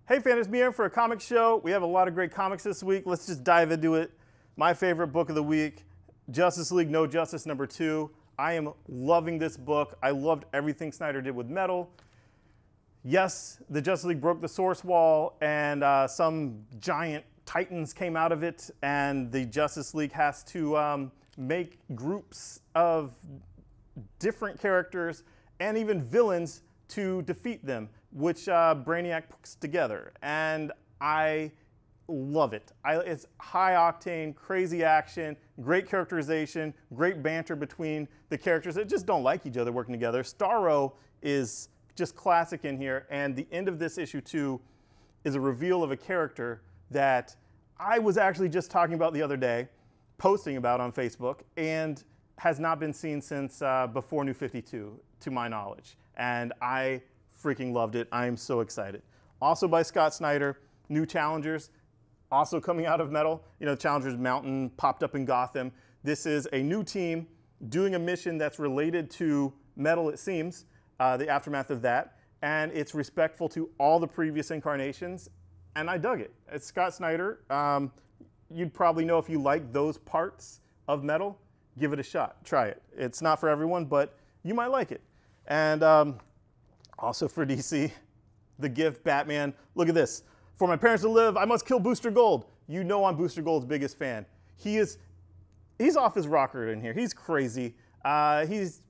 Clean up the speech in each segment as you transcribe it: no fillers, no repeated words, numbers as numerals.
Hey fans, it's me here for a comic show. We have a lot of great comics this week. Let's just dive into it. My favorite book of the week, Justice League No Justice #2. I am loving this book. I loved everything Snyder did with Metal. Yes, the Justice League broke the source wall and some giant titans came out of it, and the Justice League has to make groups of different characters and even villains to defeat them, which Brainiac puts together. And I love it. It's high octane, crazy action, great characterization, great banter between the characters that just don't like each other working together. Starro is just classic in here, and the end of this issue 2 is a reveal of a character that I was actually just talking about the other day, posting about on Facebook, and has not been seen since before New 52, to my knowledge. And I freaking loved it. I am so excited. Also by Scott Snyder, new challengers, also coming out of Metal. You know, Challengers Mountain popped up in Gotham. This is a new team doing a mission that's related to Metal, it seems, the aftermath of that. And it's respectful to all the previous incarnations, and I dug it. It's Scott Snyder. You'd probably know if you like those parts of Metal, give it a shot, try it. It's not for everyone, but you might like it. And also for DC, The Gift, Batman. Look at this. For my parents to live, I must kill Booster Gold. You know I'm Booster Gold's biggest fan. He's off his rocker in here. He's crazy. He's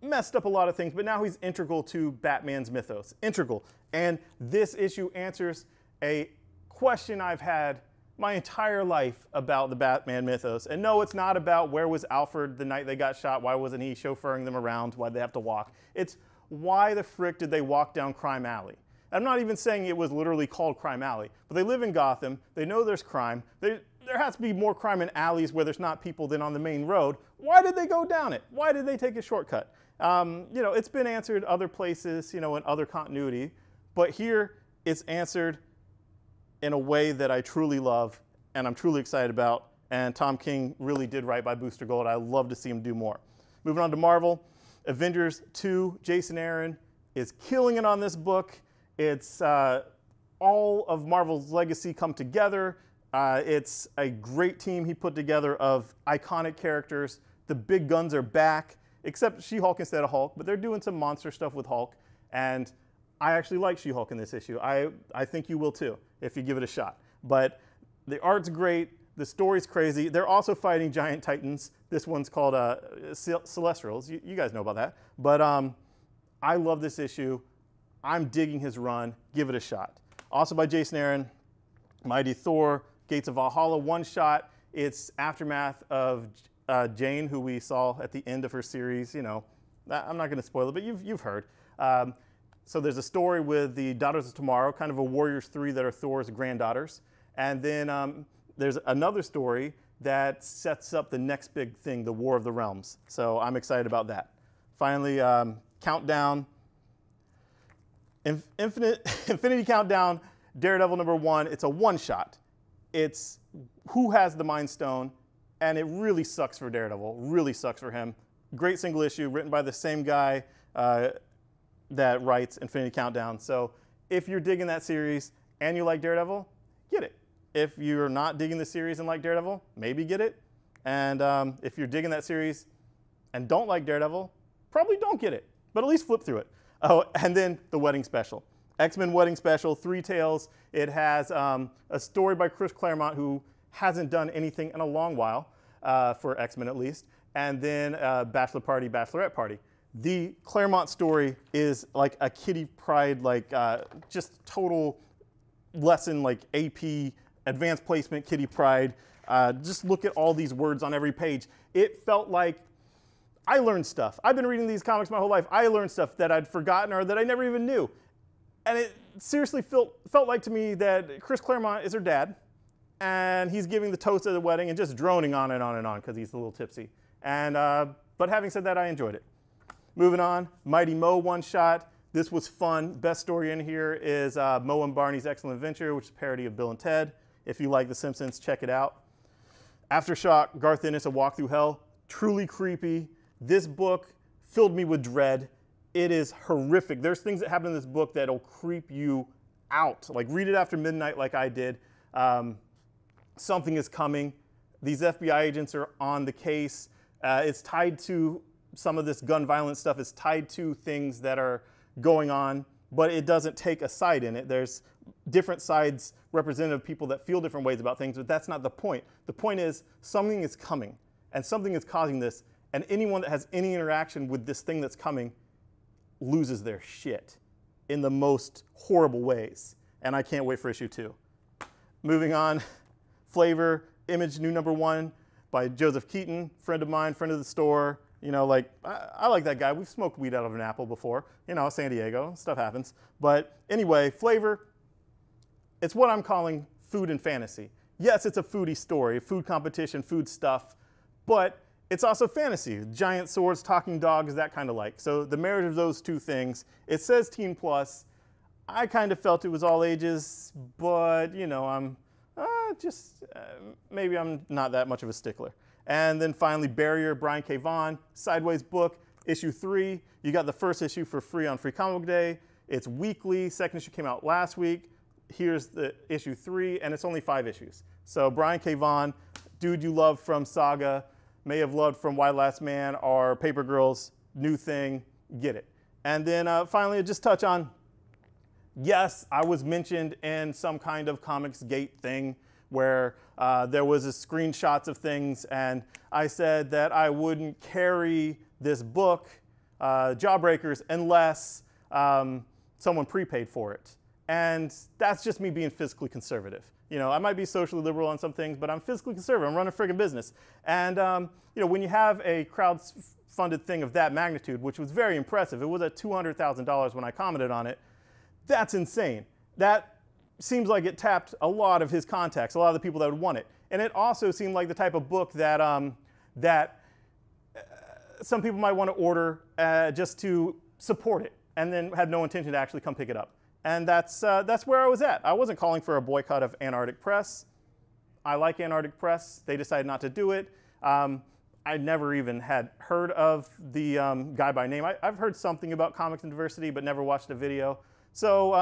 messed up a lot of things, but now he's integral to Batman's mythos. Integral. And this issue answers a question I've had my entire life about the Batman mythos. And no, it's not about where was Alfred the night they got shot, why wasn't he chauffeuring them around, why'd they have to walk. It's why the frick did they walk down Crime Alley? I'm not even saying it was literally called Crime Alley, but they live in Gotham, they know there's crime, there has to be more crime in alleys where there's not people than on the main road. Why did they go down it? Why did they take a shortcut? You know, it's been answered other places, you know, in other continuity, but here it's answered in a way that I truly love and I'm truly excited about. And Tom King really did right by Booster Gold. I love to see him do more. Moving on to Marvel, Avengers 2, Jason Aaron is killing it on this book. It's all of Marvel's legacy come together. It's a great team he put together of iconic characters. The big guns are back, except She-Hulk instead of Hulk, but they're doing some monster stuff with Hulk. And I actually like She-Hulk in this issue. I think you will too, if you give it a shot. But the art's great, the story's crazy. They're also fighting giant titans. This one's called Celestials. You guys know about that. But I love this issue. I'm digging his run. Give it a shot. Also by Jason Aaron, Mighty Thor, Gates of Valhalla, one shot. It's aftermath of Jane, who we saw at the end of her series. You know, I'm not going to spoil it, but you've heard. So there's a story with the Daughters of Tomorrow, kind of a Warriors 3 that are Thor's granddaughters. And then there's another story that sets up the next big thing, the War of the Realms. So I'm excited about that. Finally, Countdown, Infinity Countdown, Daredevil #1. It's a one-shot. It's who has the Mind Stone, and it really sucks for Daredevil, really sucks for him. Great single issue, written by the same guy that writes Infinity Countdown. So if you're digging that series and you like Daredevil, get it. If you're not digging the series and like Daredevil, maybe get it. And if you're digging that series and don't like Daredevil, probably don't get it, but at least flip through it. Oh, and then the Wedding Special. X-Men Wedding Special, 3 tales. It has a story by Chris Claremont, who hasn't done anything in a long while, for X-Men at least. And then Bachelor Party, Bachelorette Party. The Claremont story is like a Kitty Pryde, like just total lesson, like AP, advanced placement, Kitty Pryde. Just look at all these words on every page. It felt like I learned stuff. I've been reading these comics my whole life. I learned stuff that I'd forgotten or that I never even knew. And it seriously felt like to me that Chris Claremont is her dad, and he's giving the toast at the wedding and just droning on and on and on because he's a little tipsy. And but having said that, I enjoyed it. Moving on, Mighty Mo one-shot. This was fun. Best story in here is Mo and Barney's Excellent Adventure, which is a parody of Bill and Ted. If you like The Simpsons, check it out. Aftershock, Garth Ennis, A Walk Through Hell. Truly creepy. This book filled me with dread. It is horrific. There's things that happen in this book that'll creep you out. Like, read it after midnight like I did. Something is coming. These FBI agents are on the case. It's tied to some of this gun violence stuff. It's tied to things that are going on, but it doesn't take a side in it. There's different sides, representative people that feel different ways about things, but that's not the point. The point is something is coming, and something is causing this, and anyone that has any interaction with this thing that's coming loses their shit in the most horrible ways. And I can't wait for issue 2. Moving on, Flavor, Image, new #1 by Joseph Keatinge, friend of mine, friend of the store. You know, like, I like that guy. We've smoked weed out of an apple before. You know, San Diego, stuff happens. But anyway, Flavor, it's what I'm calling food and fantasy. Yes, it's a foodie story, food competition, food stuff, but it's also fantasy. Giant swords, talking dogs, that kind of like. So the marriage of those two things, it says teen plus. I kind of felt it was all ages, but, you know, I'm maybe I'm not that much of a stickler. And then finally, Barrier, Brian K. Vaughan, Sideways book, issue 3. You got the first issue for free on Free Comic Book Day. It's weekly. Second issue came out last week. Here's the issue 3, and it's only 5 issues. So Brian K. Vaughan, dude you love from Saga, may have loved from Why Last Man or Paper Girls, new thing, get it. And then finally, just touch on, yes, I was mentioned in some kind of Comics Gate thing where there was screenshots of things, and I said that I wouldn't carry this book, Jawbreakers, unless someone prepaid for it. And that's just me being fiscally conservative. You know, I might be socially liberal on some things, but I'm fiscally conservative. I'm running a friggin' business. And you know, when you have a crowd-funded thing of that magnitude, which was very impressive, it was at $200,000 when I commented on it, that's insane. That seems like it tapped a lot of his contacts, a lot of the people that would want it. And it also seemed like the type of book that, some people might want to order just to support it, and then had no intention to actually come pick it up. And that's where I was at. I wasn't calling for a boycott of Antarctic Press. I like Antarctic Press. They decided not to do it. I never even had heard of the guy by name. I've heard something about comics and diversity, but never watched a video. So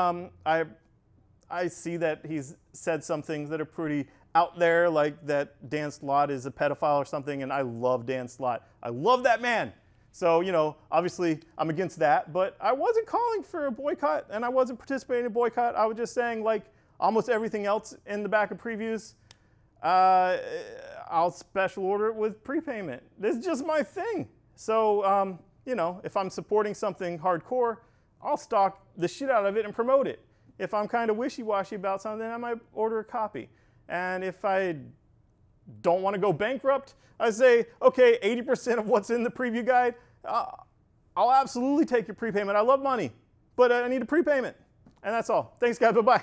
I see that he's said some things that are pretty out there, like that Dan Slott is a pedophile or something, and I love Dan Slott. I love that man. So, you know, obviously I'm against that, but I wasn't calling for a boycott, and I wasn't participating in a boycott. I was just saying, like almost everything else in the back of previews, I'll special order it with prepayment. This is just my thing. So, you know, if I'm supporting something hardcore, I'll stock the shit out of it and promote it. If I'm kind of wishy-washy about something, I might order a copy. And if I don't want to go bankrupt, I say, okay, 80% of what's in the preview guide, I'll absolutely take your prepayment. I love money, but I need a prepayment. And that's all. Thanks, guys. Bye-bye.